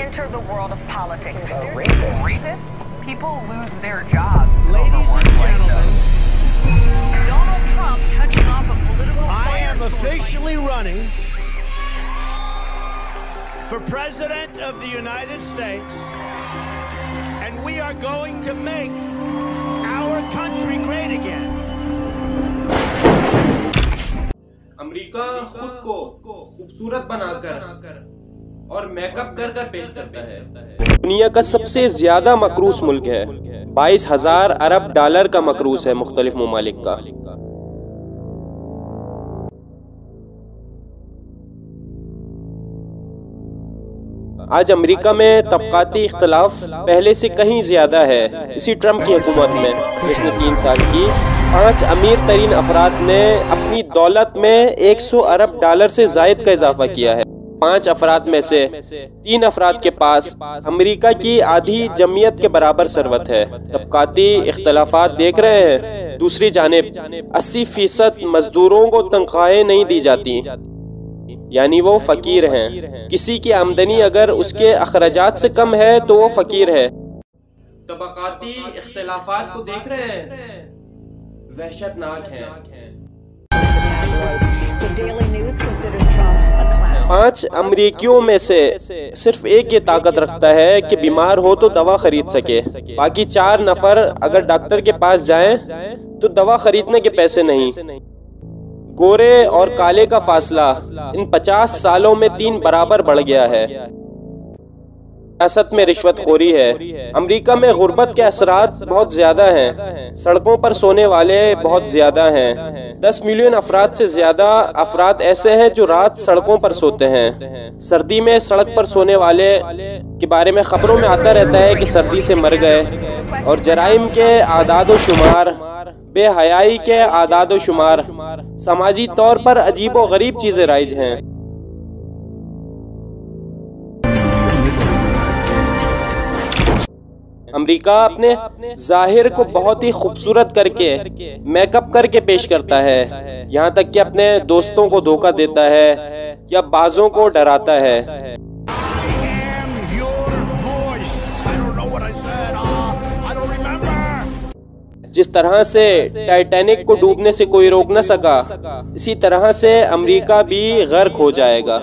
enter the world of politics. Racist? People lose their jobs. Ladies and gentlemen, Donald Trump touching off a political I am fire. officially running for President of the United States, and we are going to make our country great again. امریکہ خود کو خوبصورت بنا کر اور make up کر پیش کرتا ہے۔ دنیا کا سب سے زیادہ مقروض ملک ہے، 22,000 ارب ڈالر کا مقروض ہے مختلف ممالک کا۔ آج امریکہ میں طبقاتی اختلاف پہلے سے کہیں زیادہ ہے۔ اسی ٹرمپ کی حکومت میں پچھلے 3 سال کی 5 امیر ترین افراد نے اپنی دولت میں 100 ارب ڈالر سے زائد کا اضافہ کیا ہے۔ 5 افراد میں سے 3 افراد کے پاس امریکہ کی آدھی جمعیت کے برابر ثروت ہے۔ طبقاتی اختلافات دیکھ رہے ہیں۔ دوسری جانب 80% مزدوروں کو تنخواہیں نہیں دی جاتی، یعنی وہ فقیر ہیں۔ کسی کی آمدنی اگر اس کے اخراجات سے کم ہے تو وہ فقیر ہے۔ طبقاتی اختلافات کو دیکھ رہے ہیں، وحشت ناک ہیں۔ 5 امریکیوں میں سے صرف ایک یہ طاقت رکھتا ہے کہ بیمار ہو تو دوا خرید سکے، باقی 4 نفر اگر ڈاکٹر کے پاس جائیں تو دوا خریدنے کے پیسے نہیں۔ گورے اور کالے کا فاصلہ ان 50 سالوں میں 3 برابر بڑھ گیا ہے۔ سیاست میں رشوت خوری ہے۔ امریکہ میں غربت کے اثرات بہت زیادہ ہیں۔ سڑکوں پر سونے والے بہت زیادہ ہیں۔ 10 ملین افراد سے زیادہ افراد ایسے ہیں جو رات سڑکوں پر سوتے ہیں۔ سردی میں سڑک پر سونے والے کے بارے میں خبروں میں آتا رہتا ہے کہ سردی سے مر گئے۔ اور جرائم کے اعداد و شمار، بے حیائی کے اعداد و شمار، سماجی طور پر عجیب و غریب چیزیں رائج ہیں۔ امریکہ اپنے ظاہر کو بہت ہی خوبصورت کر کے میک اپ کر کے پیش کرتا ہے، یہاں تک کہ اپنے دوستوں کو دھوکہ دیتا ہے یا بعضوں کو ڈراتا ہے۔ جس طرح سے ٹائٹینک کو ڈوبنے سے کوئی روک نہ سکا، اسی طرح سے امریکہ بھی غرق ہو جائے گا۔